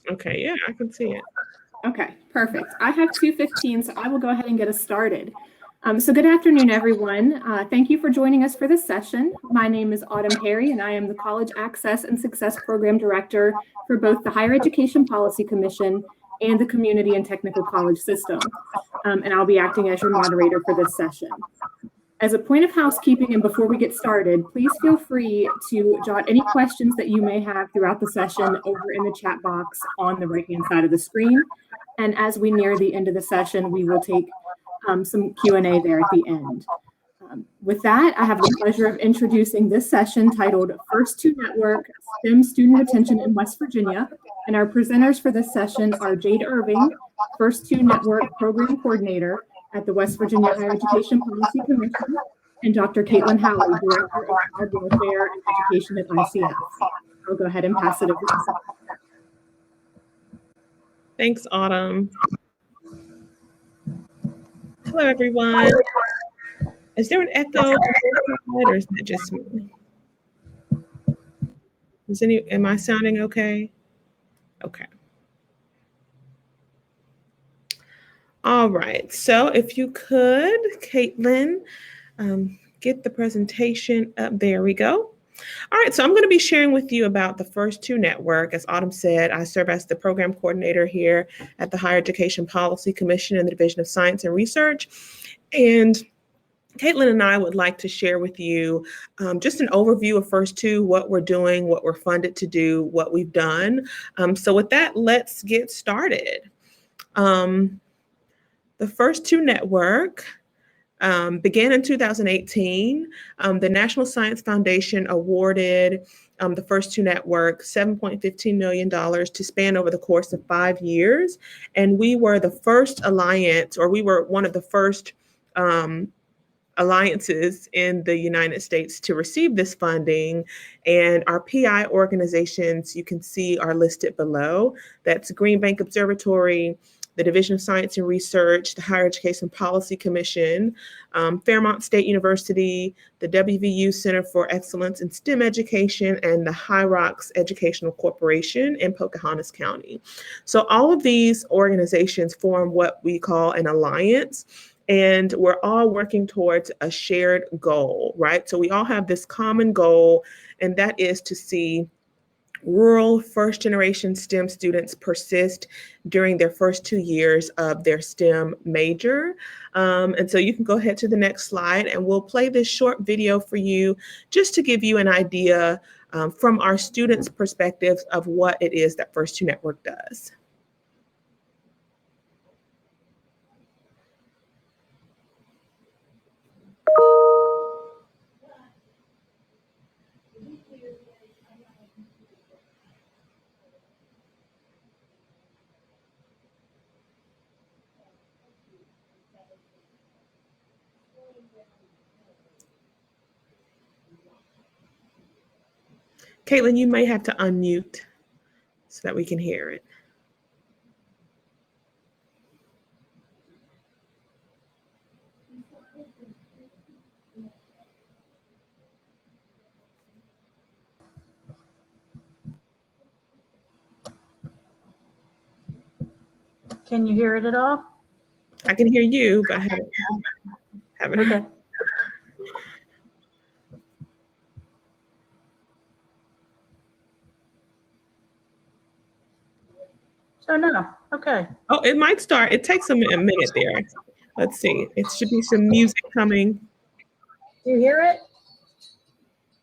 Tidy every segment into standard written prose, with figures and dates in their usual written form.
Okay, yeah, I can see it. Okay, perfect. I have 2:15, so I will go ahead and get us started. So good afternoon, everyone. Thank you for joining us for this session. My name is Autumn Perry, and I am the College Access and Success Program Director for both the Higher Education Policy Commission and the Community and Technical College System. And I'll be acting as your moderator for this session. As a point of housekeeping and before we get started, please feel free to jot any questions that you may have throughout the session over in the chat box on the right-hand side of the screen. And as we near the end of the session, we will take some Q&A there at the end. With that, I have the pleasure of introducing this session titled First2 Network, STEM Student Retention in West Virginia. And our presenters for this session are Jade Irving, First2 Network Program Coordinator at the West Virginia Higher Education Policy Commission, and Dr. Caitlin Howley, Director of Child Welfare and Education at ICF. I'll go ahead and pass it over to you. Thanks, Autumn. Hello, everyone. Is there an echo, or is that just me? Am I sounding okay? Okay. All right, so if you could, Caitlin, get the presentation up. There we go. All right, so I'm going to be sharing with you about the First2 Network. As Autumn said, I serve as the program coordinator here at the Higher Education Policy Commission in the Division of Science and Research. And Caitlin and I would like to share with you just an overview of First2, what we're doing, what we're funded to do, what we've done. So with that, let's get started. The First2 Network began in 2018. The National Science Foundation awarded the First2 Network $7.15 million to span over the course of 5 years. And we were the first alliance, or we were one of the first alliances in the United States to receive this funding. And our PI organizations, you can see, are listed below. That's Green Bank Observatory, the Division of Science and Research, the Higher Education Policy Commission, Fairmont State University, the WVU Center for Excellence in STEM Education, and the High Rocks Educational Corporation in Pocahontas County. So all of these organizations form what we call an alliance, and we're all working towards a shared goal, right? So we all have this common goal, and that is to see rural first-generation STEM students persist during their first 2 years of their STEM major. And so you can go ahead to the next slide, and we'll play this short video for you just to give you an idea from our students' perspectives of what it is that First2 Network does. Caitlin, you may have to unmute so that we can hear it. Can you hear it at all? I can hear you, but I haven't. Okay. Oh, no. Okay. Oh, it might start. It takes a minute there. Let's see. It should be some music coming. Do you hear it?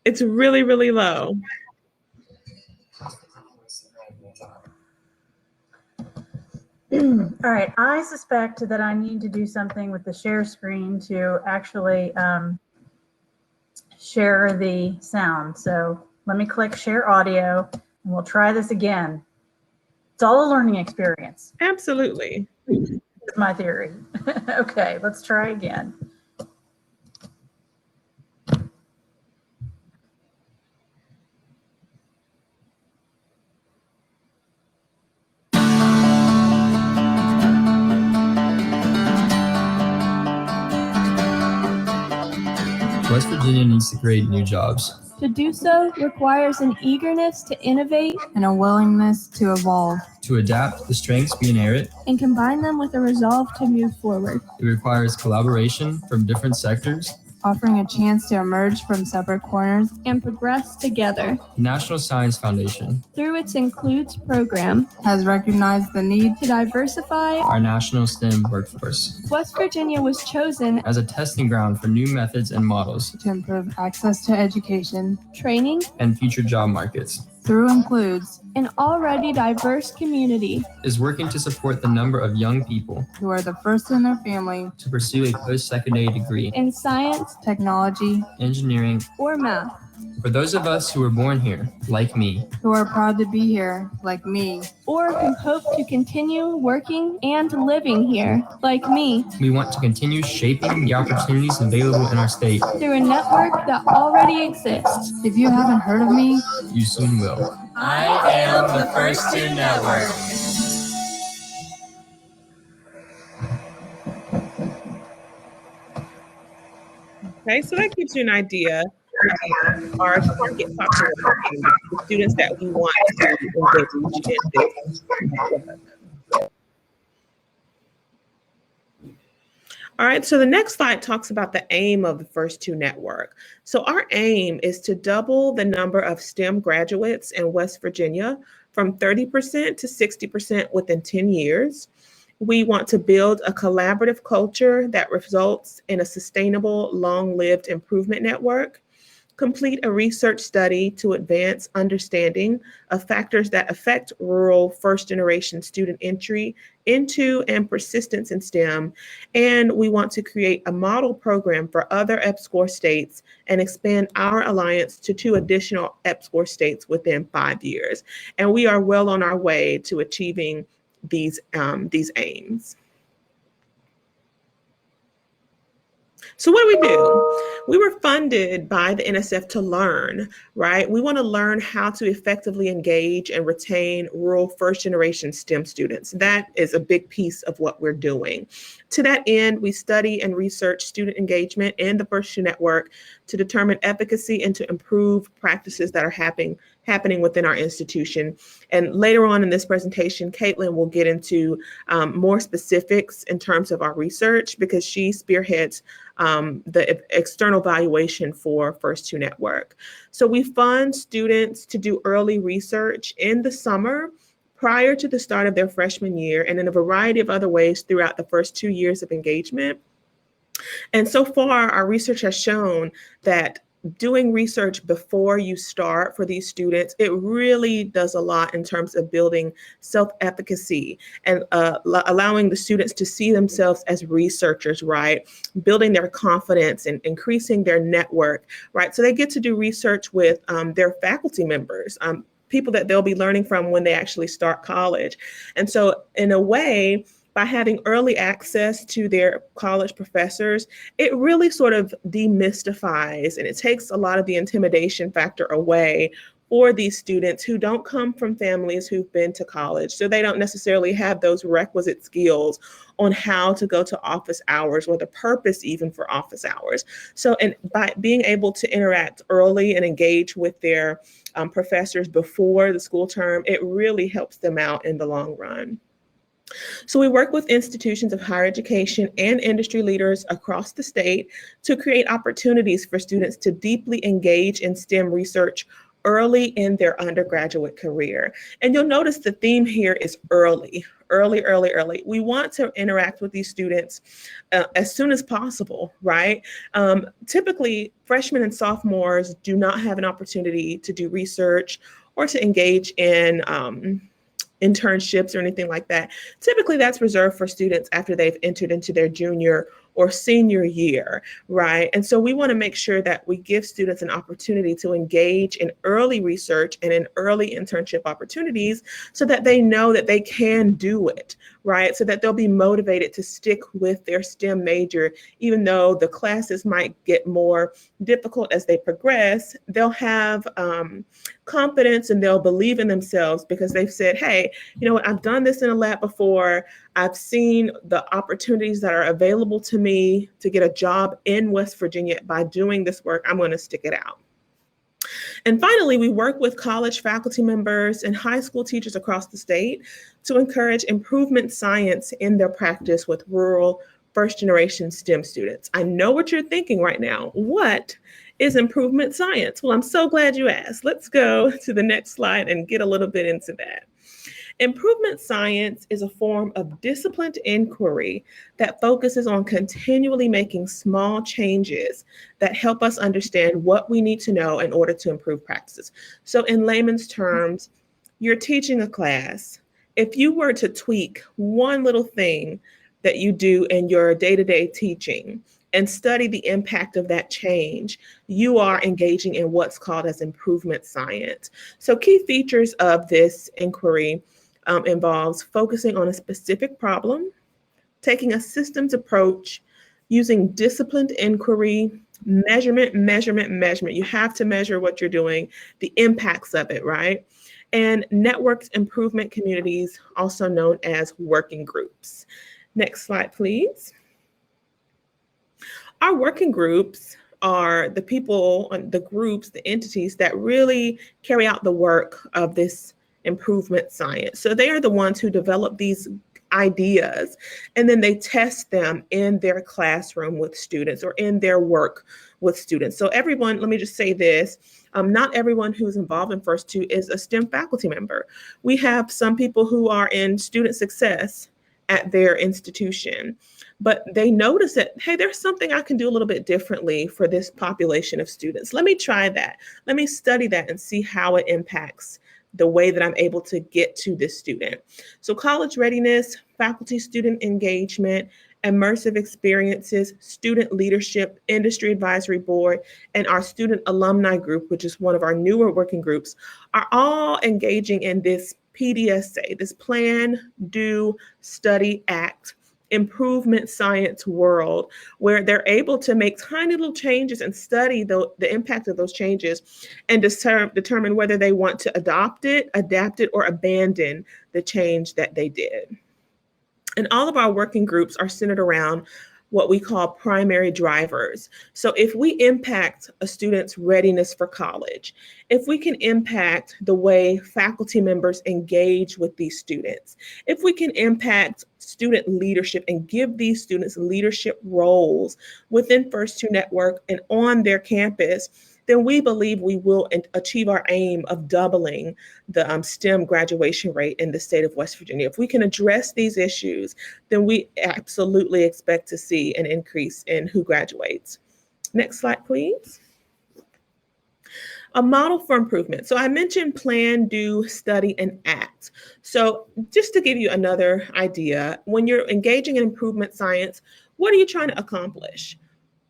It's really, really low. All right. I suspect that I need to do something with the share screen to actually share the sound. So let me click share audio, and we'll try this again. It's all a learning experience. Absolutely. That's my theory. Okay, let's try again. West Virginia needs to create new jobs. To do so requires an eagerness to innovate and a willingness to evolve. To adapt the strengths we inherit and combine them with a resolve to move forward. It requires collaboration from different sectors, offering a chance to emerge from separate corners and progress together. The National Science Foundation, through its Includes program, has recognized the need to diversify our national STEM workforce. West Virginia was chosen as a testing ground for new methods and models to improve access to education, training, and future job markets. Through Includes, an already diverse community is working to support the number of young people who are the first in their family to pursue a post-secondary degree in science, technology, engineering, or math. For those of us who were born here, like me, who are proud to be here, like me, or who hope to continue working and living here, like me, we want to continue shaping the opportunities available in our state through a network that already exists. If you haven't heard of me, you soon will. I am the First2 Network. Okay, so that gives you an idea of our target population, the students that we want to engage in this network. All right, so the next slide talks about the aim of the First2 Network. So our aim is to double the number of STEM graduates in West Virginia from 30% to 60% within 10 years. We want to build a collaborative culture that results in a sustainable, long-lived improvement network, complete a research study to advance understanding of factors that affect rural first-generation student entry into and persistence in STEM, and we want to create a model program for other EPSCoR states and expand our alliance to 2 additional EPSCoR states within 5 years. And we are well on our way to achieving these aims. So what do? We were funded by the NSF to learn, right? We want to learn how to effectively engage and retain rural first-generation STEM students. That is a big piece of what we're doing. To that end, we study and research student engagement in the First2 Network to determine efficacy and to improve practices that are happening within our institution. And later on in this presentation, Caitlin will get into more specifics in terms of our research because she spearheads the external valuation for First2 Network. So we fund students to do early research in the summer prior to the start of their freshman year and in a variety of other ways throughout the first 2 years of engagement. And so far, our research has shown that doing research before you start for these students, it really does a lot in terms of building self-efficacy and allowing the students to see themselves as researchers, right? Building their confidence and increasing their network, right? So they get to do research with their faculty members, people that they'll be learning from when they actually start college. And so in a way, by having early access to their college professors, it really sort of demystifies and it takes a lot of the intimidation factor away for these students who don't come from families who've been to college. So they don't necessarily have those requisite skills on how to go to office hours or the purpose even for office hours. So and by being able to interact early and engage with their professors before the school term, it really helps them out in the long run. So we work with institutions of higher education and industry leaders across the state to create opportunities for students to deeply engage in STEM research early in their undergraduate career. And you'll notice the theme here is early. We want to interact with these students as soon as possible, right? Typically, freshmen and sophomores do not have an opportunity to do research or to engage in internships or anything like that. Typically that's reserved for students after they've entered into their junior or senior year, right? And so we want to make sure that we give students an opportunity to engage in early research and in early internship opportunities so that they know that they can do it, right? So that they'll be motivated to stick with their STEM major, even though the classes might get more difficult as they progress. They'll have confidence and they'll believe in themselves because they've said, hey, you know what, I've done this in a lab before. I've seen the opportunities that are available to me to get a job in West Virginia by doing this work. I'm going to stick it out. And finally, we work with college faculty members and high school teachers across the state to encourage improvement science in their practice with rural first-generation STEM students. I know what you're thinking right now. What is improvement science? Well, I'm so glad you asked. Let's go to the next slide and get a little bit into that. Improvement science is a form of disciplined inquiry that focuses on continually making small changes that help us understand what we need to know in order to improve practices. So in layman's terms, you're teaching a class. If you were to tweak one little thing that you do in your day-to-day teaching and study the impact of that change, you are engaging in what's called as improvement science. So key features of this inquiry involves focusing on a specific problem, taking a systems approach, using disciplined inquiry, measurement. You have to measure what you're doing, the impacts of it, right? And networked improvement communities, also known as working groups. Next slide, please. Our working groups are the people, the groups, the entities that really carry out the work of this improvement science. So they are the ones who develop these ideas and then they test them in their classroom with students or in their work with students. So everyone, let me just say this, not everyone who's involved in First2 is a STEM faculty member. We have some people who are in student success at their institution, but they notice that, hey, there's something I can do a little bit differently for this population of students. Let me try that. Let me study that and see how it impacts the way that I'm able to get to this student. So college readiness, faculty-student engagement, immersive experiences, student leadership, industry advisory board, and our student alumni group, which is one of our newer working groups, are all engaging in this PDSA, this plan, do, study, act, improvement science world, where they're able to make tiny little changes and study the impact of those changes and determine whether they want to adopt it, adapt it, or abandon the change that they did. And all of our working groups are centered around what we call primary drivers. So if we impact a student's readiness for college, if we can impact the way faculty members engage with these students, if we can impact student leadership and give these students leadership roles within First2 Network and on their campus, then we believe we will achieve our aim of doubling the STEM graduation rate in the state of West Virginia. If we can address these issues, then we absolutely expect to see an increase in who graduates. Next slide, please. A model for improvement. So I mentioned plan, do, study, and act. So just to give you another idea, when you're engaging in improvement science, what are you trying to accomplish?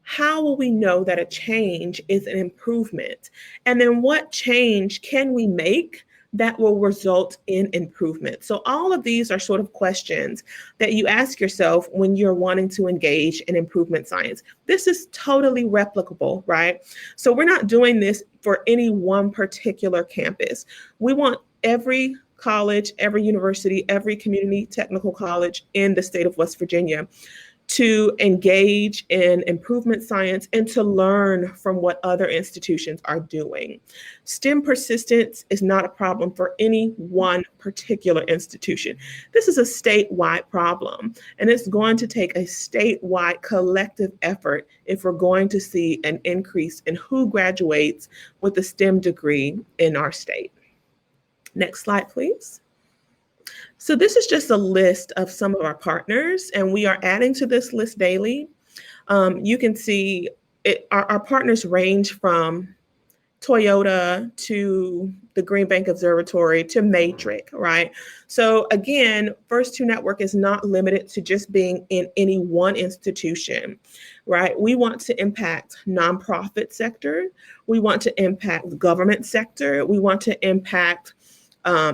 How will we know that a change is an improvement? And then what change can we make that will result in improvement? So all of these are sort of questions that you ask yourself when you're wanting to engage in improvement science. This is totally replicable, right? So we're not doing this for any one particular campus. We want every college, every university, every community technical college in the state of West Virginia to engage in improvement science and to learn from what other institutions are doing. STEM persistence is not a problem for any one particular institution. This is a statewide problem, and it's going to take a statewide collective effort if we're going to see an increase in who graduates with a STEM degree in our state. Next slide, please. So this is just a list of some of our partners, and we are adding to this list daily. You can see our partners range from Toyota to the Green Bank Observatory to Matrix, right? So again, First2 Network is not limited to just being in any one institution, right? We want to impact nonprofit sector. We want to impact the government sector. We want to impact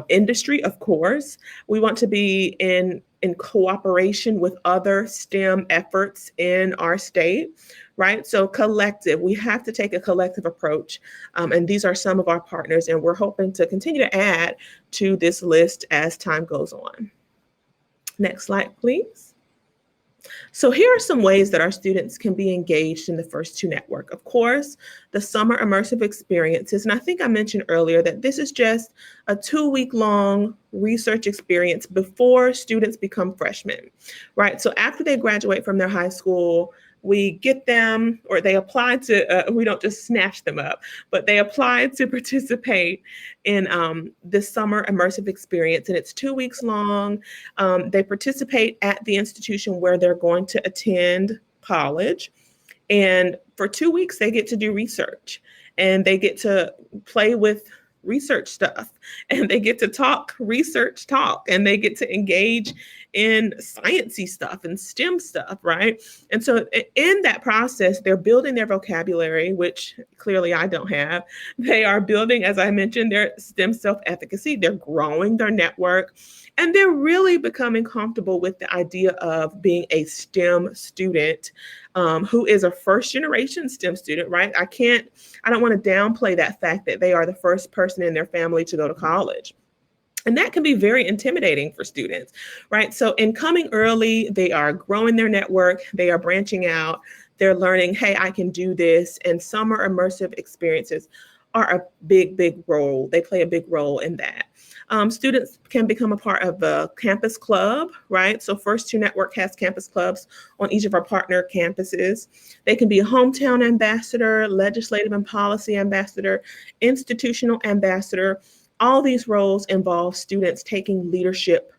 industry, of course. We want to be in cooperation with other STEM efforts in our state, right? So collective, we have to take a collective approach. And these are some of our partners, and we're hoping to continue to add to this list as time goes on. Next slide, please. So here are some ways that our students can be engaged in the First2 Network. Of course, the summer immersive experiences, and I think I mentioned earlier that this is just a 2-week-long research experience before students become freshmen, right? So after they graduate from their high school, we get them, or they apply to, we don't just snatch them up, but they apply to participate in this summer immersive experience, and it's 2 weeks long. They participate at the institution where they're going to attend college. And for 2 weeks, they get to do research, and they get to play with research stuff, and they get to talk research talk, and they get to engage in sciencey stuff and STEM stuff, right? And so in that process, they're building their vocabulary, which clearly I don't have. They are building, as I mentioned, their STEM self-efficacy. They're growing their network, and they're really becoming comfortable with the idea of being a STEM student who is a first-generation STEM student, right? I don't want to downplay that fact that they are the first person in their family to go to college. And that can be very intimidating for students, right? So in coming early, they are growing their network, they are branching out, they're learning, hey, I can do this. And summer immersive experiences are a big role. They play a big role in that. Students can become a part of the campus club, right? So First2 Network has campus clubs on each of our partner campuses. They can be a hometown ambassador, legislative and policy ambassador, institutional ambassador. All these roles involve students taking leadership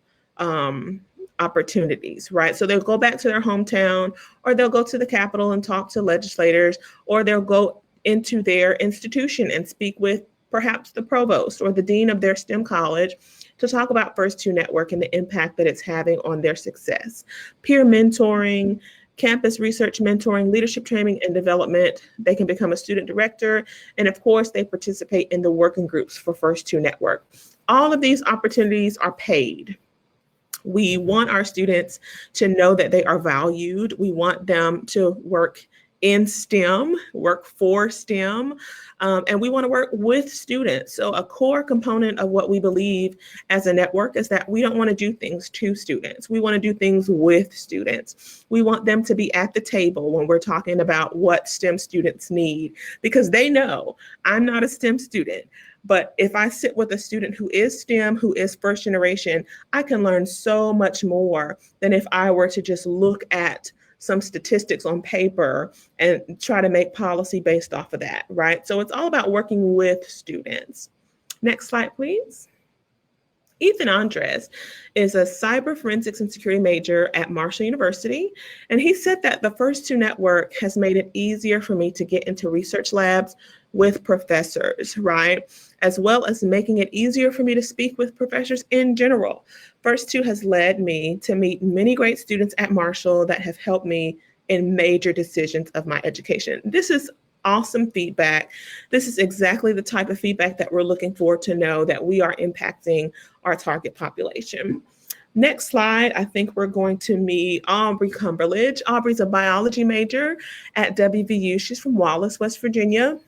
opportunities, right? So they'll go back to their hometown, or they'll go to the Capitol and talk to legislators, or they'll go into their institution and speak with perhaps the provost or the dean of their STEM college to talk about First2 Network and the impact that it's having on their success. Peer mentoring, campus research mentoring, leadership training and development. They can become a student director. And of course, they participate in the working groups for First2 Network. All of these opportunities are paid. We want our students to know that they are valued. We want them to work in STEM, work for STEM, and we want to work with students. So a core component of what we believe as a network is that we don't want to do things to students. We want to do things with students. We want them to be at the table when we're talking about what STEM students need, because they know I'm not a STEM student. But if I sit with a student who is STEM, who is first generation, I can learn so much more than if I were to just look at some statistics on paper and try to make policy based off of that, right? So it's all about working with students. Next slide, please. Ethan Andres is a cyber forensics and security major at Marshall University. And he said that the First2 Network has made it easier for me to get into research labs with professors, right? As well as making it easier for me to speak with professors in general. First2 has led me to meet many great students at Marshall that have helped me in major decisions of my education. This is awesome feedback. This is exactly the type of feedback that we're looking for to know that we are impacting our target population. Next slide, I think we're going to meet Aubrey Cumberledge. Aubrey's a biology major at WVU. She's from Wallace, West Virginia.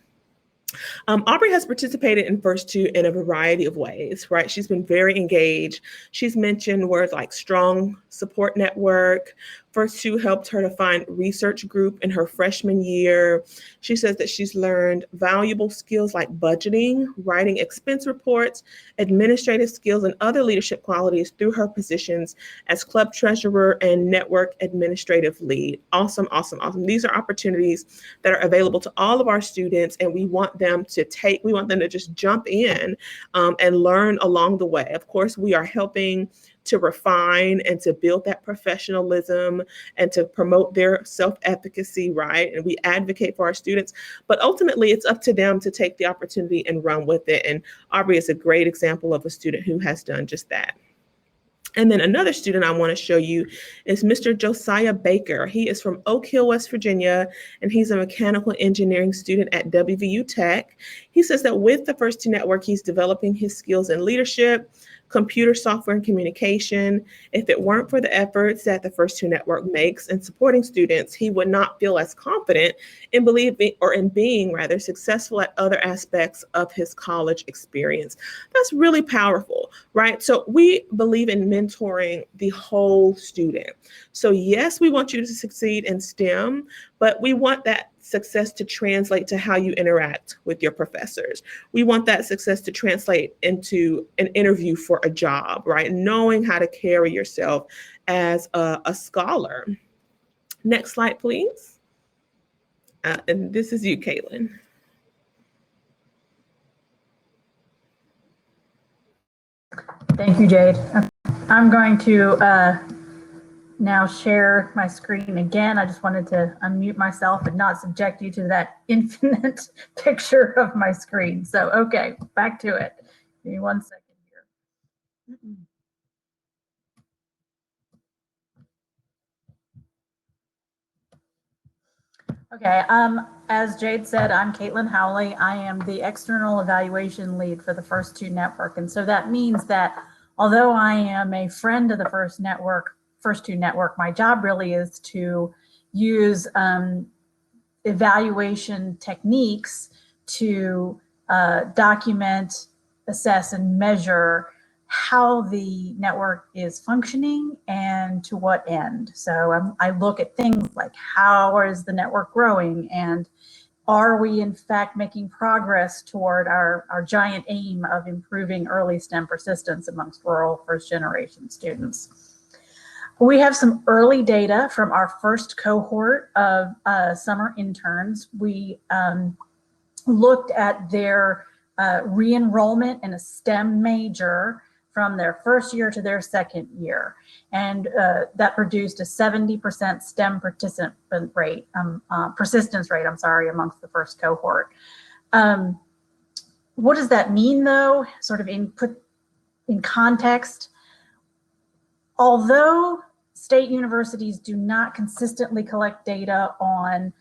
Aubrey has participated in First2 in a variety of ways, right? She's been very engaged. She's mentioned words like strong support network. First2 helped her to find research group in her freshman year. She says that she's learned valuable skills like budgeting, writing expense reports, administrative skills, and other leadership qualities through her positions as club treasurer and network administrative lead. Awesome, awesome, awesome. These are opportunities that are available to all of our students, and we want them to just jump in and learn along the way. Of course, we are helping to refine and to build that professionalism and to promote their self-efficacy, right? And we advocate for our students, but ultimately it's up to them to take the opportunity and run with it. And Aubrey is a great example of a student who has done just that. And then another student I want to show you is Mr. Josiah Baker. He is from Oak Hill, West Virginia, and he's a mechanical engineering student at WVU Tech. He says that with the First2 Network, he's developing his skills in leadership, computer software and communication. If it weren't for the efforts that the First2 Network makes in supporting students, he would not feel as confident in being rather successful at other aspects of his college experience. That's really powerful, right? So we believe in mentoring the whole student. So yes, we want you to succeed in STEM, but we want that success to translate to how you interact with your professors. We want that success to translate into an interview for a job, right? Knowing how to carry yourself as a scholar. Next slide, please. And this is you, Caitlin. Thank you, Jade. I'm going to now share my screen again. I just wanted to unmute myself and not subject you to that infinite picture of my screen. So, okay, back to it. Give me 1 second here. Okay, as Jade said, I'm Caitlin Howley. I am the external evaluation lead for the First2 Network. And so that means that although I am a friend of the First2 Network, my job really is to use evaluation techniques to document, assess, and measure how the network is functioning and to what end. So I look at things like how is the network growing, and are we in fact making progress toward our giant aim of improving early STEM persistence amongst rural first generation students. We have some early data from our first cohort of summer interns. We looked at their re-enrollment in a STEM major from their first year to their second year. And that produced a 70% STEM persistence rate, amongst the first cohort. What does that mean though? Sort of in context, although state universities do not consistently collect data on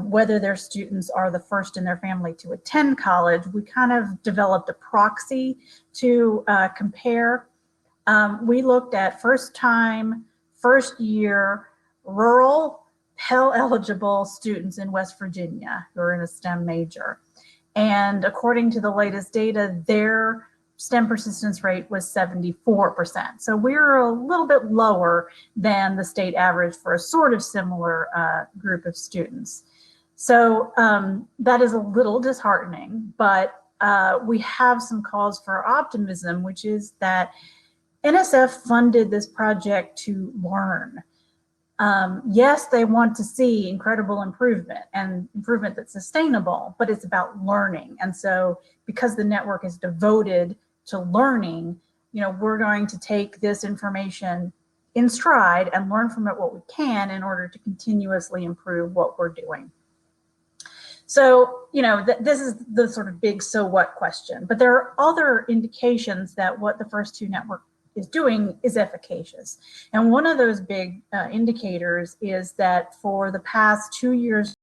whether their students are the first in their family to attend college, we kind of developed a proxy to compare. We looked at first-time, first-year, rural, Pell-eligible students in West Virginia who are in a STEM major. And according to the latest data, their STEM persistence rate was 74%. So we're a little bit lower than the state average for a sort of similar group of students. So that is a little disheartening, but we have some cause for optimism, which is that NSF funded this project to learn. Yes, they want to see incredible improvement and improvement that's sustainable, but it's about learning. And so because the network is devoted to learning, we're going to take this information in stride and learn from it what we can in order to continuously improve what we're doing. So, this is the sort of big so what question, but there are other indications that what the First2 Network is doing is efficacious. And one of those big indicators is that for the past 2 years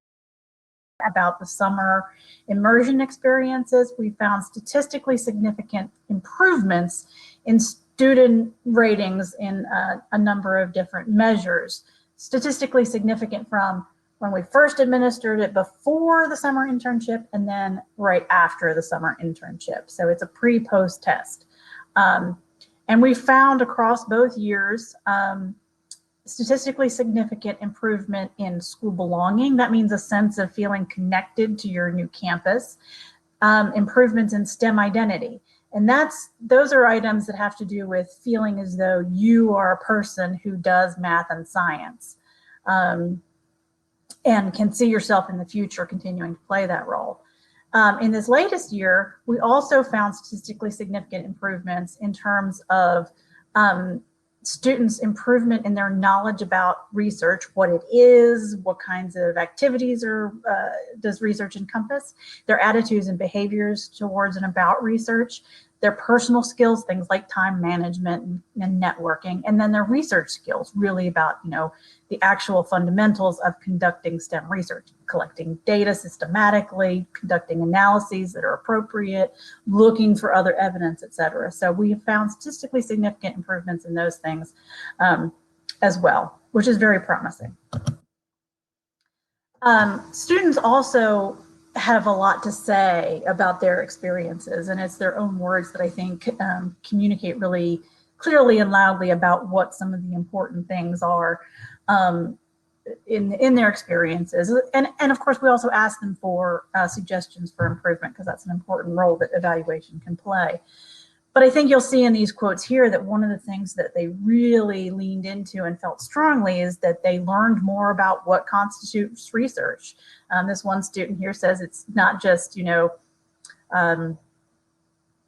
about the summer immersion experiences, we found statistically significant improvements in student ratings in a number of different measures. Statistically significant from when we first administered it before the summer internship and then right after the summer internship. So it's a pre-post test. And we found across both years statistically significant improvement in school belonging. That means a sense of feeling connected to your new campus. Improvements in STEM identity. And those are items that have to do with feeling as though you are a person who does math and science and can see yourself in the future continuing to play that role. In this latest year, we also found statistically significant improvements in terms of students' improvement in their knowledge about research, what it is, what kinds of activities does research encompass, their attitudes and behaviors towards and about research, their personal skills, things like time management and networking, and then their research skills, really about, the actual fundamentals of conducting STEM research, collecting data systematically, conducting analyses that are appropriate, looking for other evidence, et cetera. So we have found statistically significant improvements in those things as well, which is very promising. Students also have a lot to say about their experiences, and it's their own words that I think communicate really clearly and loudly about what some of the important things are in their experiences. And of course, we also ask them for suggestions for improvement, because that's an important role that evaluation can play. But I think you'll see in these quotes here that one of the things that they really leaned into and felt strongly is that they learned more about what constitutes research. This one student here says it's not just,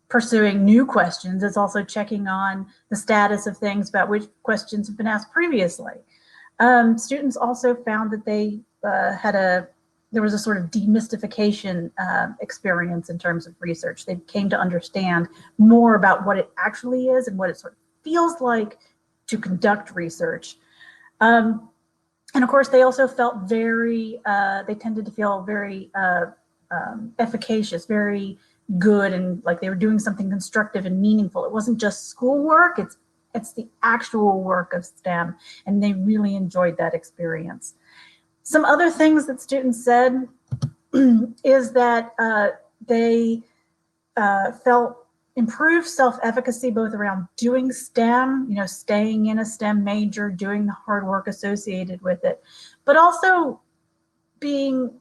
pursuing new questions, it's also checking on the status of things about which questions have been asked previously. Students also found that they there was a sort of demystification experience in terms of research. They came to understand more about what it actually is and what it sort of feels like to conduct research. And of course, they also felt they tended to feel very efficacious, very good, and like they were doing something constructive and meaningful. It wasn't just schoolwork, it's the actual work of STEM, and they really enjoyed that experience. Some other things that students said is that they felt improved self-efficacy, both around doing STEM, staying in a STEM major, doing the hard work associated with it, but also being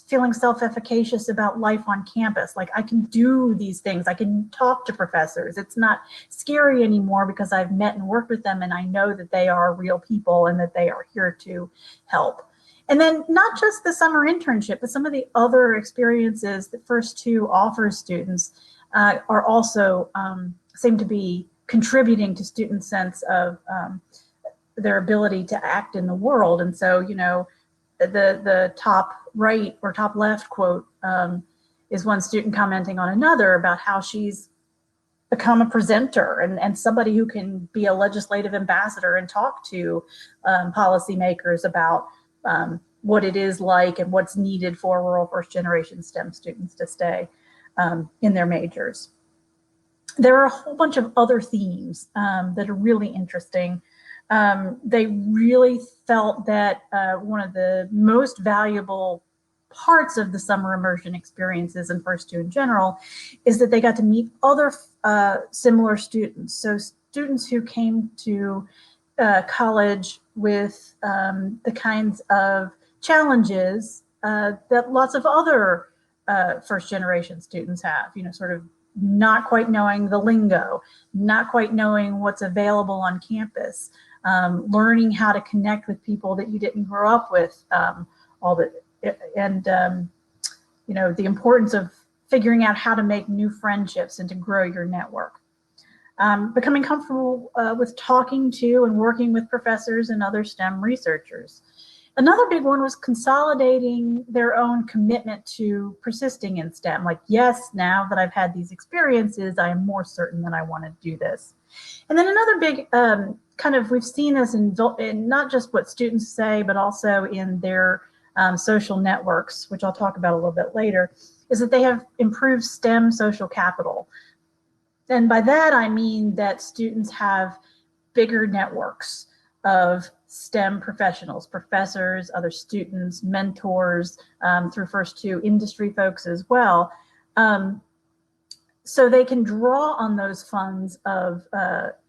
feeling self-efficacious about life on campus. Like, I can do these things, I can talk to professors. It's not scary anymore because I've met and worked with them, and I know that they are real people and that they are here to help. And then not just the summer internship, but some of the other experiences that First2 offers students are also seem to be contributing to students' sense of their ability to act in the world. And so, the top right or top left quote is one student commenting on another about how she's become a presenter and somebody who can be a legislative ambassador and talk to policymakers about what it is like and what's needed for rural first generation STEM students to stay in their majors. There are a whole bunch of other themes that are really interesting. They really felt that one of the most valuable parts of the summer immersion experiences in First2 in general is that they got to meet other similar students. So students who came to college with the kinds of challenges that lots of other first generation students have, sort of not quite knowing the lingo, not quite knowing what's available on campus, learning how to connect with people that you didn't grow up with, and the importance of figuring out how to make new friendships and to grow your network. Becoming comfortable with talking to and working with professors and other STEM researchers. Another big one was consolidating their own commitment to persisting in STEM. Like, yes, now that I've had these experiences, I am more certain that I want to do this. And then another big we've seen this in not just what students say, but also in their social networks, which I'll talk about a little bit later, is that they have improved STEM social capital. And by that, I mean that students have bigger networks of STEM professionals, professors, other students, mentors, through First2 industry folks as well. So they can draw on those funds of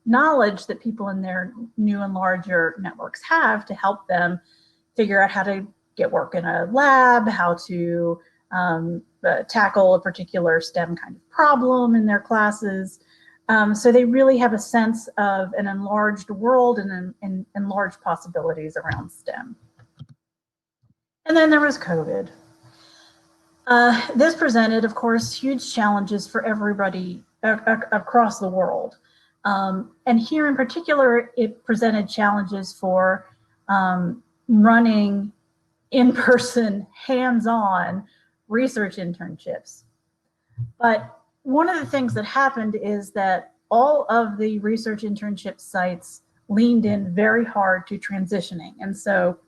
knowledge that people in their new and larger networks have to help them figure out how to get work in a lab, how to tackle a particular STEM kind of problem in their classes. So they really have a sense of an enlarged world and enlarged possibilities around STEM. And then there was COVID. This presented, of course, huge challenges for everybody across the world. And here in particular, it presented challenges for running in-person, hands-on research internships. But one of the things that happened is that all of the research internship sites leaned in very hard to transitioning. And so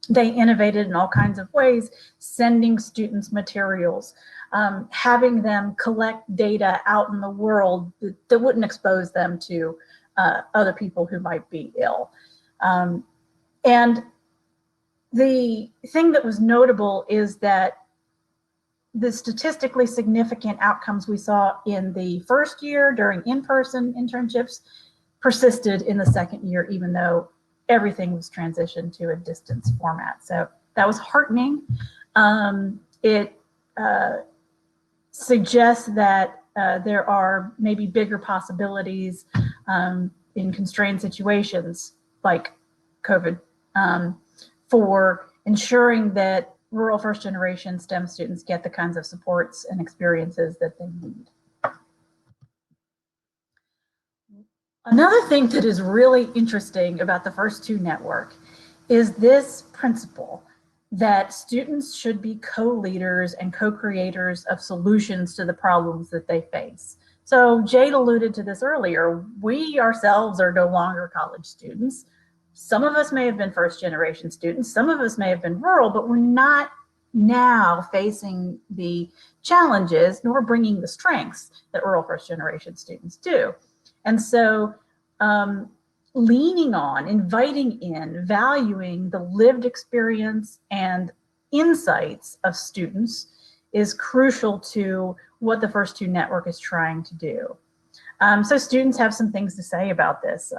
they innovated in all kinds of ways, sending students materials, having them collect data out in the world that wouldn't expose them to other people who might be ill. And the thing that was notable is that the statistically significant outcomes we saw in the first year during in-person internships persisted in the second year, even though everything was transitioned to a distance format. So that was heartening. It suggests that there are maybe bigger possibilities in constrained situations like COVID for ensuring that rural first generation STEM students get the kinds of supports and experiences that they need. Another thing that is really interesting about the First2 Network is this principle that students should be co-leaders and co-creators of solutions to the problems that they face. So Jade alluded to this earlier. We ourselves are no longer college students. Some of us may have been first generation students, some of us may have been rural, but we're not now facing the challenges nor bringing the strengths that rural first generation students do. And so leaning on, inviting in, valuing the lived experience and insights of students is crucial to what the First2 Network is trying to do. So students have some things to say about this.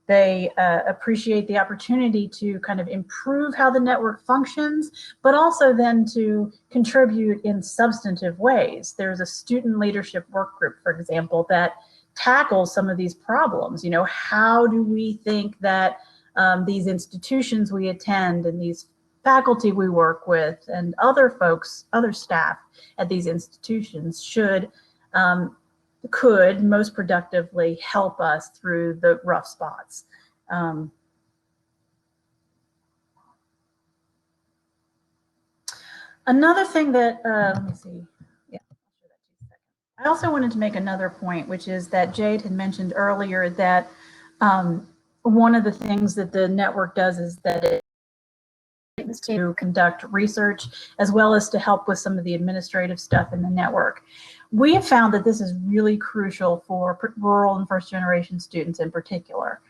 They appreciate the opportunity to kind of improve how the network functions, but also then to contribute in substantive ways. There's a student leadership work group, for example, that tackles some of these problems. You know, how do we think that these institutions we attend and these faculty we work with and other folks, other staff at these institutions could most productively help us through the rough spots. Another thing that, let me see, yeah, I also wanted to make another point, which is that Jade had mentioned earlier that one of the things that the network does is that it to conduct research as well as to help with some of the administrative stuff in the network. We have found that this is really crucial for rural and first generation students in particular,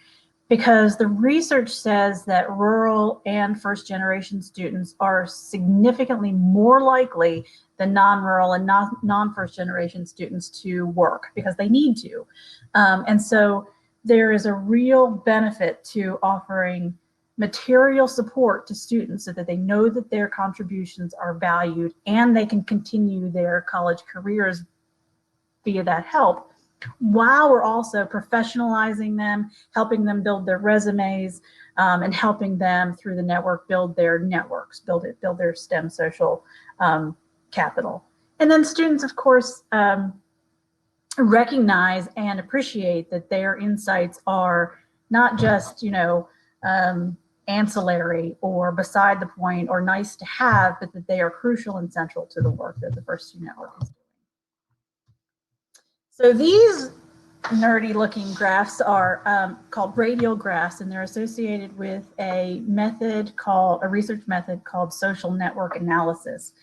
because the research says that rural and first generation students are significantly more likely than non-rural and non-first generation students to work because they need to. And so there is a real benefit to offering material support to students so that they know that their contributions are valued and they can continue their college careers via that help, while we're also professionalizing them, helping them build their resumes, and helping them through the network build their networks, build their STEM social capital. And then students, of course, recognize and appreciate that their insights are not just, you know, ancillary or beside the point or nice to have, but that they are crucial and central to the work that the First2 Network is doing. So these nerdy looking graphs are called radial graphs, and they're associated with a research method called social network analysis,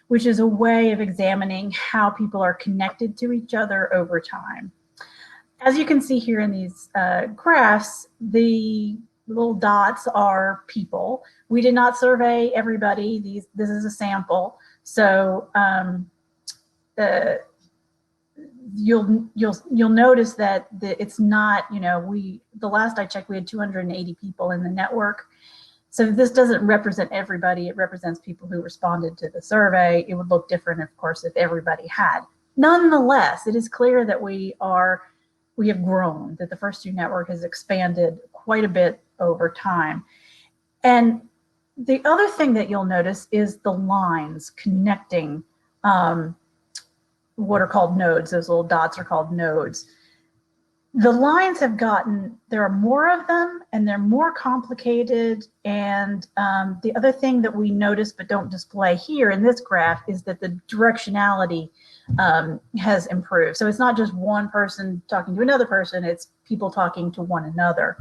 which is a way of examining how people are connected to each other over time. As you can see here in these graphs, the little dots are people. We did not survey everybody. This is a sample. So you'll notice that it's not, you know, the last I checked, we had 280 people in the network. So this doesn't represent everybody. It represents people who responded to the survey. It would look different, of course, if everybody had. Nonetheless, it is clear that we have grown, that the First2 Network has expanded quite a bit over time. And the other thing that you'll notice is the lines connecting what are called nodes. Those little dots are called nodes. The lines have there are more of them and they're more complicated. And the other thing that we notice but don't display here in this graph is that the directionality has improved. So it's not just one person talking to another person, it's people talking to one another.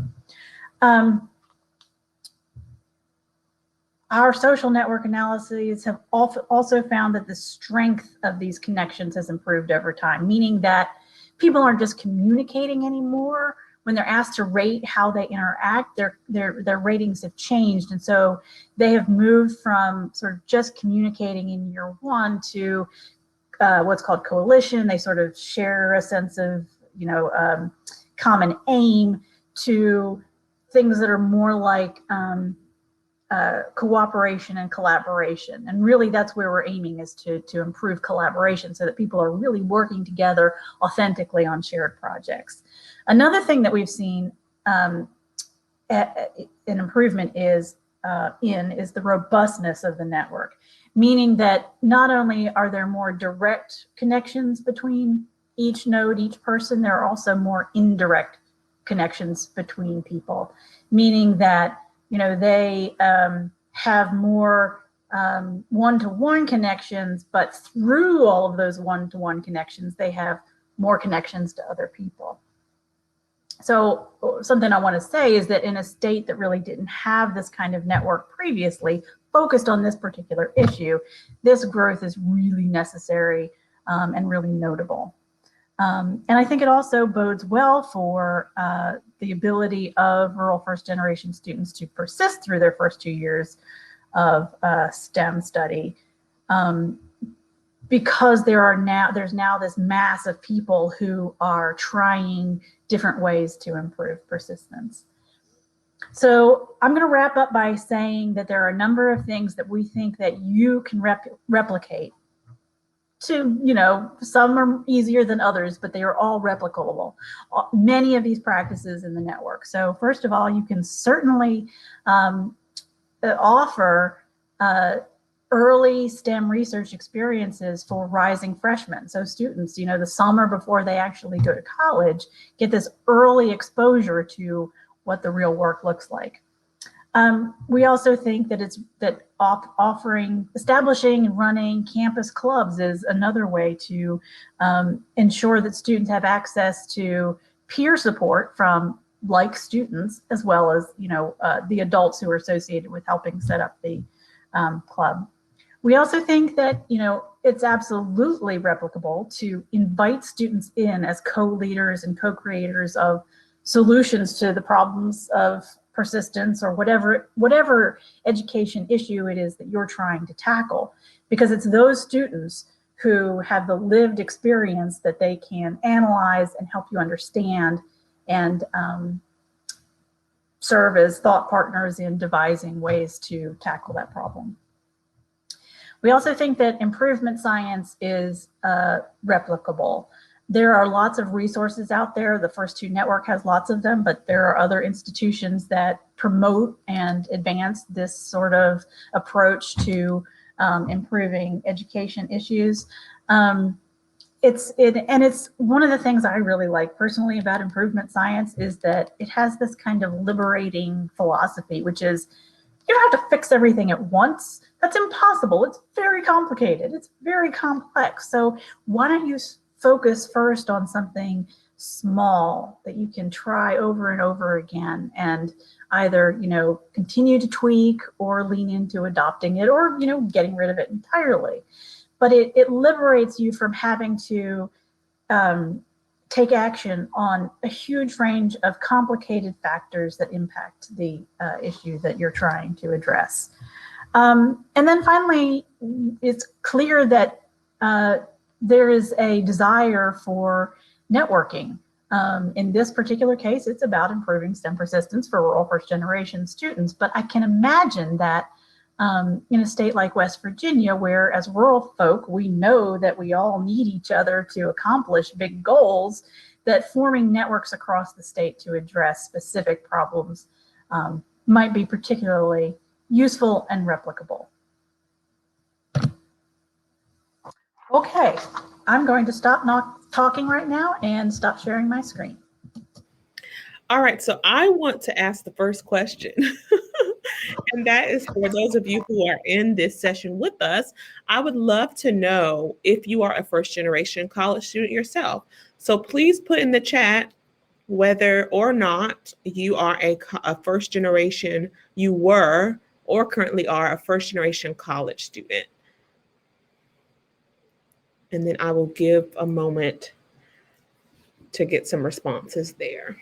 Our social network analyses have also found that the strength of these connections has improved over time, meaning that people aren't just communicating anymore. When they're asked to rate how they interact, their ratings have changed. And so they have moved from sort of just communicating in year one to what's called coalition. They sort of share a sense of, common aim, to things that are more like cooperation and collaboration. And really that's where we're aiming, is to improve collaboration so that people are really working together authentically on shared projects. Another thing that we've seen an improvement is the robustness of the network, meaning that not only are there more direct connections between each node, each person, there are also more indirect connections between people, meaning that they have more one-to-one connections, but through all of those one-to-one connections, they have more connections to other people. So something I want to say is that in a state that really didn't have this kind of network previously, focused on this particular issue, this growth is really necessary and really notable. And I think it also bodes well for the ability of rural first generation students to persist through their first 2 years of STEM study, because there's now this mass of people who are trying different ways to improve persistence. So I'm going to wrap up by saying that there are a number of things that we think that you can replicate. Some are easier than others, but they are all replicable. Many of these practices in the network. So first of all, you can certainly offer early STEM research experiences for rising freshmen. So students, the summer before they actually go to college, get this early exposure to what the real work looks like. We also think that establishing and running campus clubs is another way to ensure that students have access to peer support from like students, as well as the adults who are associated with helping set up the club. We also think that it's absolutely replicable to invite students in as co-leaders and co-creators of solutions to the problems of persistence or whatever education issue it is that you're trying to tackle, because it's those students who have the lived experience that they can analyze and help you understand and serve as thought partners in devising ways to tackle that problem. We also think that improvement science is replicable. There are lots of resources out there. The First2 Network has lots of them, but there are other institutions that promote and advance this sort of approach to improving education issues. It's one of the things I really like personally about improvement science is that it has this kind of liberating philosophy, which is you don't have to fix everything at once. That's impossible. It's very complicated. It's very complex. So why don't you focus first on something small that you can try over and over again, and either continue to tweak or lean into adopting it, or getting rid of it entirely. But it liberates you from having to take action on a huge range of complicated factors that impact the issue that you're trying to address. And then finally, it's clear that there is a desire for networking. In this particular case, it's about improving STEM persistence for rural first generation students. But I can imagine that in a state like West Virginia, where as rural folk, we know that we all need each other to accomplish big goals, that forming networks across the state to address specific problems might be particularly useful and replicable. Okay, I'm going to stop talking right now and stop sharing my screen. All right, so I want to ask the first question. And that is for those of you who are in this session with us. I would love to know if you are a first generation college student yourself. So please put in the chat whether or not you are a first generation, you were or currently are a first generation college student. And then I will give a moment to get some responses there.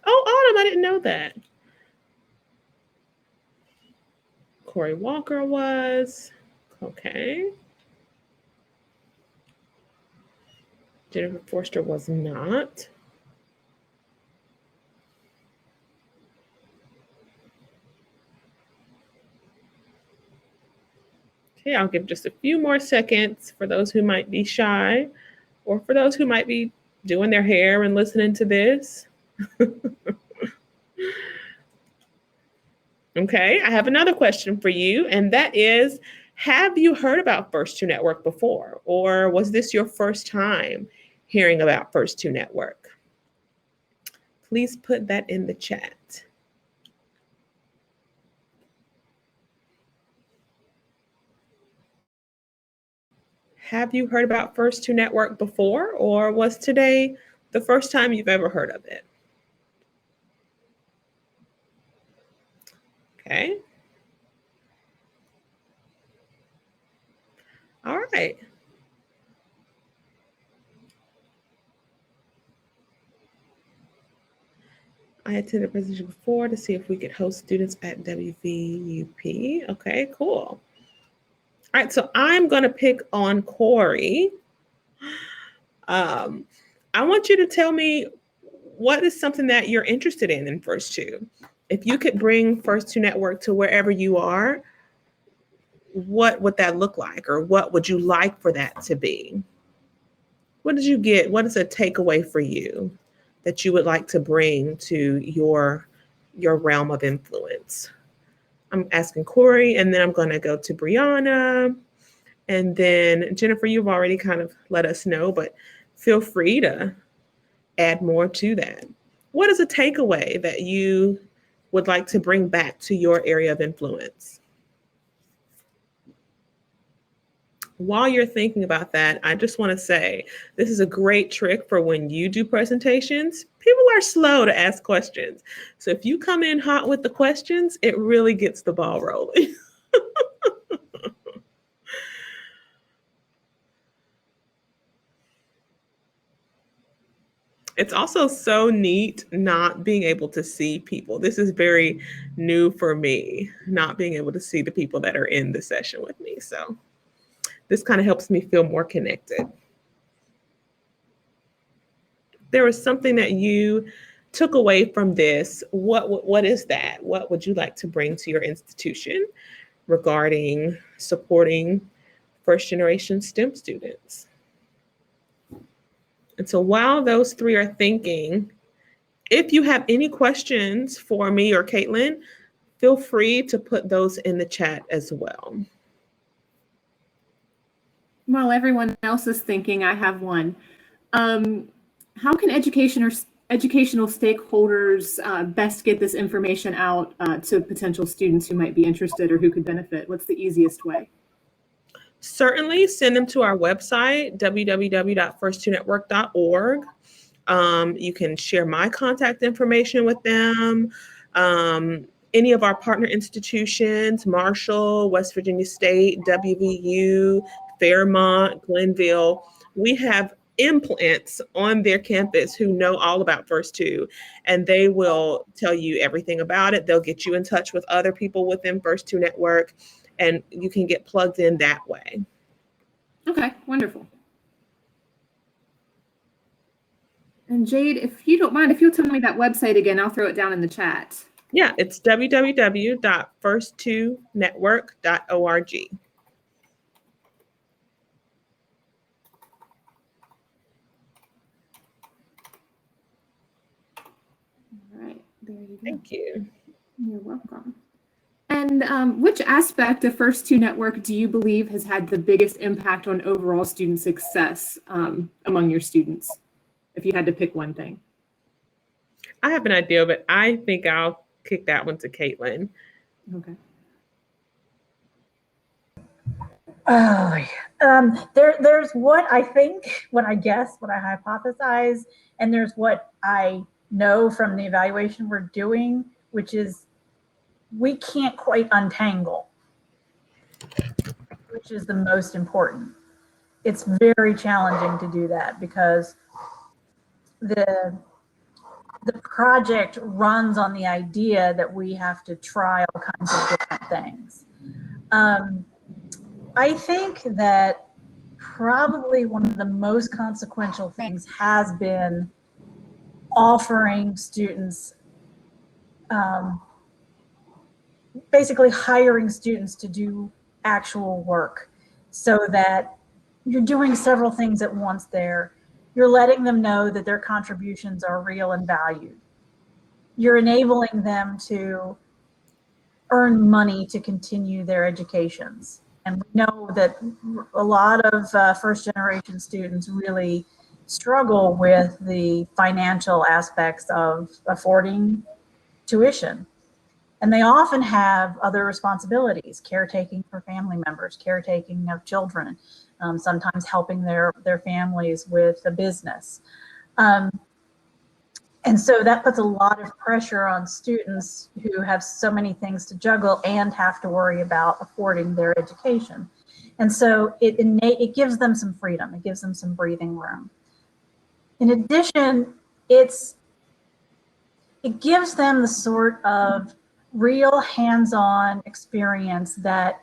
Oh, Autumn, I didn't know that. Corey Walker was. Okay. Jennifer Forster was not. Okay, I'll give just a few more seconds for those who might be shy or for those who might be doing their hair and listening to this. Okay, I have another question for you, and that is, have you heard about First2 Network before, or was this your first time hearing about First2 Network? Please put that in the chat. Have you heard about First2 Network before, or was today the first time you've ever heard of it? Okay. All right. I attended a presentation before to see if we could host students at WVUP. Okay, cool. All right, so I'm going to pick on Corey. I want you to tell me what is something that you're interested in First2. If you could bring First2 Network to wherever you are, what would that look like, or what would you like for that to be? What did you get? What is a takeaway for you that you would like to bring to your realm of influence? I'm asking Corey, and then I'm going to go to Brianna, and then Jennifer, you've already kind of let us know, but feel free to add more to that. What is a takeaway that you would like to bring back to your area of influence? While you're thinking about that, I just want to say this is a great trick for when you do presentations. People are slow to ask questions. So if you come in hot with the questions, it really gets the ball rolling. It's also so neat not being able to see people. This is very new for me, not being able to see the people that are in the session with me. So this kind of helps me feel more connected. There was something that you took away from this. What is that? What would you like to bring to your institution regarding supporting first generation STEM students? And so while those three are thinking, if you have any questions for me or Caitlin, feel free to put those in the chat as well. While everyone else is thinking, I have one. How can educational stakeholders best get this information out to potential students who might be interested or who could benefit? What's the easiest way? Certainly send them to our website, www.first2network.org. You can share my contact information with them. Any of our partner institutions, Marshall, West Virginia State, WVU, Fairmont, Glenville, we have implants on their campus who know all about First2, and they will tell you everything about it. They'll get you in touch with other people within First2 Network, and you can get plugged in that way. Okay, wonderful. And Jade, if you don't mind, if you'll tell me that website again, I'll throw it down in the chat. Yeah, it's www.first2network.org. All right, there you go. Thank you. You're welcome. And which aspect of First2 Network do you believe has had the biggest impact on overall student success among your students, if you had to pick one thing? I have an idea, but I think I'll kick that one to Caitlin. Okay. Oh, yeah. There's what I think, what I guess, what I hypothesize, and there's what I know from the evaluation we're doing, which is we can't quite untangle, which is the most important. It's very challenging to do that because the project runs on the idea that we have to try all kinds of different things. I think that probably one of the most consequential things has been offering students, basically hiring students to do actual work so that you're doing several things at once there. You're letting them know that their contributions are real and valued. You're enabling them to earn money to continue their educations. And we know that a lot of first generation students really struggle with the financial aspects of affording tuition. And they often have other responsibilities, caretaking for family members, caretaking of children, sometimes helping their families with a business. And so that puts a lot of pressure on students who have so many things to juggle and have to worry about affording their education. And so it gives them some freedom. It gives them some breathing room. In addition, it gives them the sort of real hands-on experience that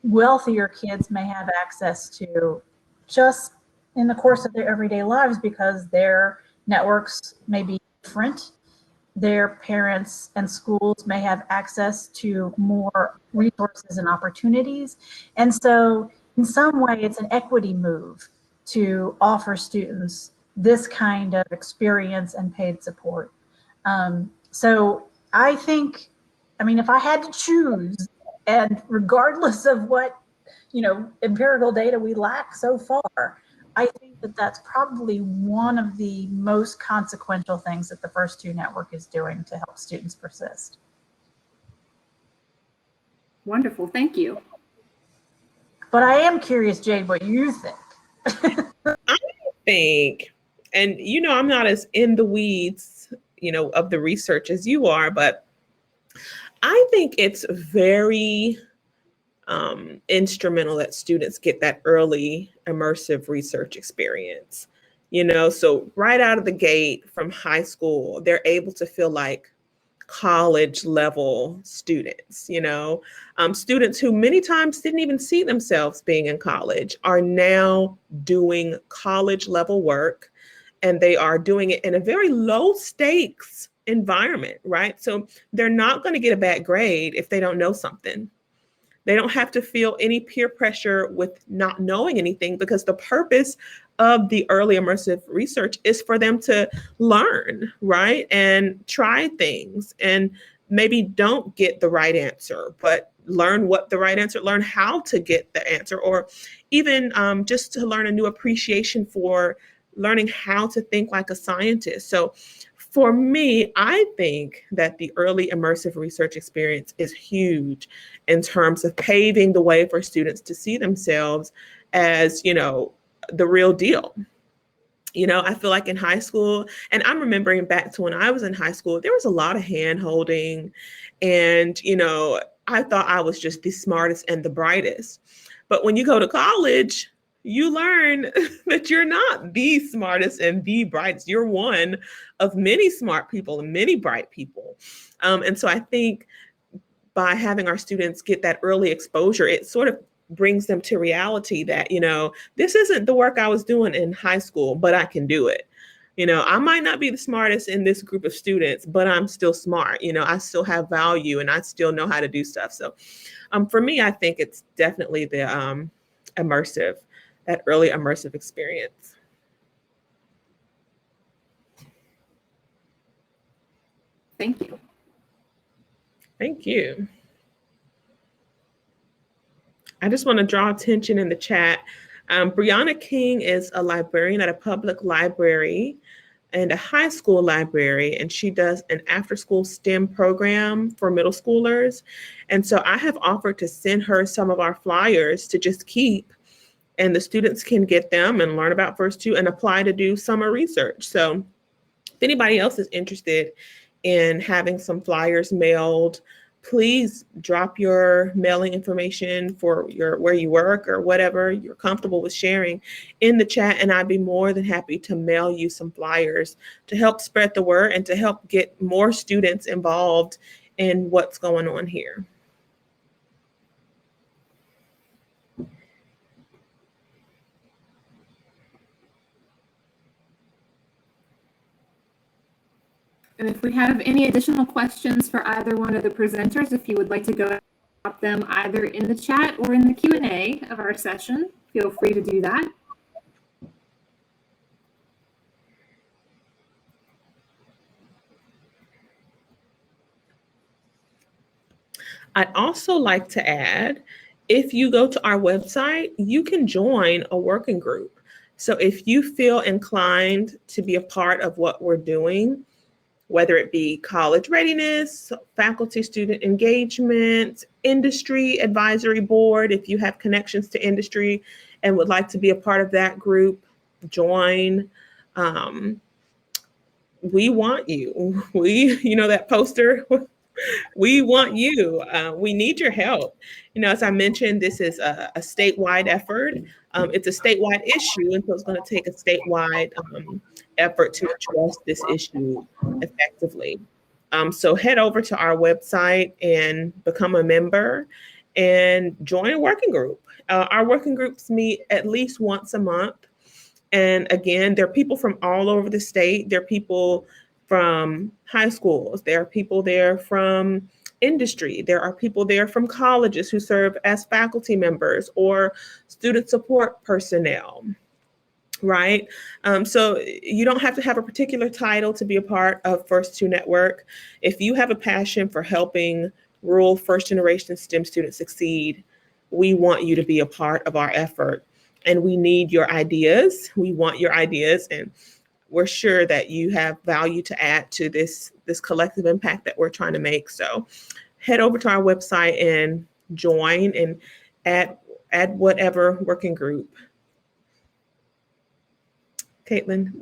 wealthier kids may have access to just in the course of their everyday lives because their networks may be different. Their parents and schools may have access to more resources and opportunities. And so in some way, it's an equity move to offer students this kind of experience and paid support. So I think, I mean, if I had to choose, and regardless of what, empirical data we lack so far, I think that that's probably one of the most consequential things that the First2 Network is doing to help students persist. Wonderful, thank you. But I am curious, Jade, what you think. I think, and I'm not as in the weeds, of the research as you are, but I think it's very instrumental that students get that early immersive research experience. So right out of the gate from high school, they're able to feel like college level students. Students who many times didn't even see themselves being in college are now doing college level work, and they are doing it in a very low stakes environment, right? So they're not going to get a bad grade if they don't know something. They don't have to feel any peer pressure with not knowing anything, because the purpose of the early immersive research is for them to learn, right? And try things, and maybe don't get the right answer, but learn what the right answer, learn how to get the answer, or even just to learn a new appreciation for learning how to think like a scientist. So for me, I think that the early immersive research experience is huge in terms of paving the way for students to see themselves as, the real deal. I feel like in high school, and I'm remembering back to when I was in high school, there was a lot of hand holding, and, I thought I was just the smartest and the brightest. But when you go to college, you learn that you're not the smartest and the brightest. You're one of many smart people and many bright people. And so I think by having our students get that early exposure, it sort of brings them to reality that, this isn't the work I was doing in high school, but I can do it. I might not be the smartest in this group of students, but I'm still smart. I still have value and I still know how to do stuff. So for me, I think it's definitely the that early immersive experience. Thank you. Thank you. I just want to draw attention in the chat. Brianna King is a librarian at a public library, and a high school library, and she does an after-school STEM program for middle schoolers. And so I have offered to send her some of our flyers to just keep, and the students can get them and learn about First2 and apply to do summer research. So if anybody else is interested in having some flyers mailed, please drop your mailing information for your where you work or whatever you're comfortable with sharing in the chat, and I'd be more than happy to mail you some flyers to help spread the word and to help get more students involved in what's going on here. And if we have any additional questions for either one of the presenters, if you would like to go drop them either in the chat or in the Q&A of our session, feel free to do that. I'd also like to add, if you go to our website, you can join a working group. So if you feel inclined to be a part of what we're doing, whether it be college readiness, faculty student engagement, industry advisory board, if you have connections to industry and would like to be a part of that group, join. We want you. You know that poster? We want you. We need your help. You know, as I mentioned, this is a statewide effort. It's a statewide issue, and so it's going to take a statewide effort to address this issue effectively. So head over to our website and become a member and join a working group. Our working groups meet at least once a month. And again, there are people from all over the state. There are people from high schools. There are people there from industry. There are people there from colleges who serve as faculty members or student support personnel, right? So you don't have to have a particular title to be a part of First2 Network. If you have a passion for helping rural first generation STEM students succeed, we want you to be a part of our effort. And we need your ideas. We want your ideas, and we're sure that you have value to add to this collective impact that we're trying to make. So head over to our website and join and add whatever working group. Caitlin,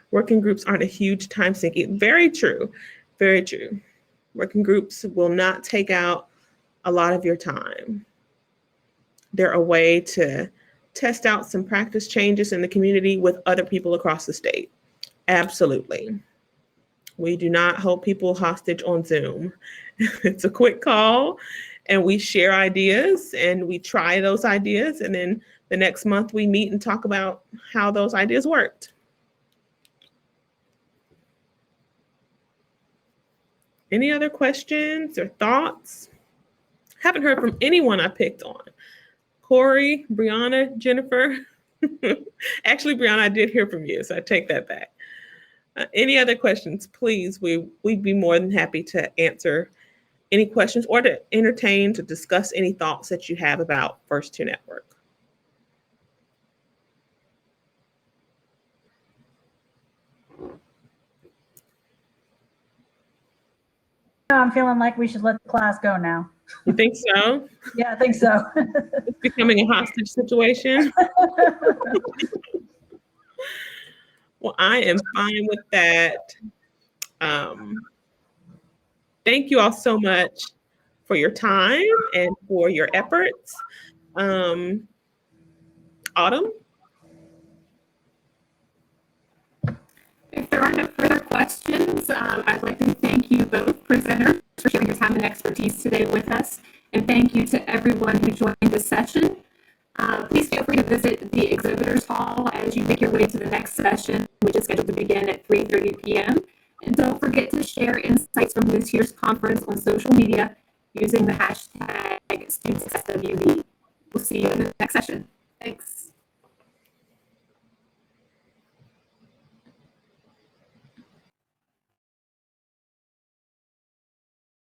working groups aren't a huge time sink. Very true, very true. Working groups will not take out a lot of your time. They're a way to test out some practice changes in the community with other people across the state. Absolutely. We do not hold people hostage on Zoom. It's a quick call and we share ideas and we try those ideas, and then the next month we meet and talk about how those ideas worked. Any other questions or thoughts? Haven't heard from anyone I picked on. Corey, Brianna, Jennifer. Actually, Brianna, I did hear from you, so I take that back. Any other questions, please? We'd be more than happy to answer any questions or to entertain, to discuss any thoughts that you have about First2 Network. I'm feeling like we should let the class go now. You think so? Yeah, I think so. It's becoming a hostage situation. Well, I am fine with that. Thank you all so much for your time and for your efforts. Autumn? If there are no further questions, I'd like to thank you both presenters for sharing your time and expertise today with us. And thank you to everyone who joined this session. Please feel free to visit the exhibitors hall as you make your way to the next session, which is scheduled to begin at 3:30 p.m. And don't forget to share insights from this year's conference on social media using the hashtag StudentSuccessWD. We'll see you in the next session. Thanks.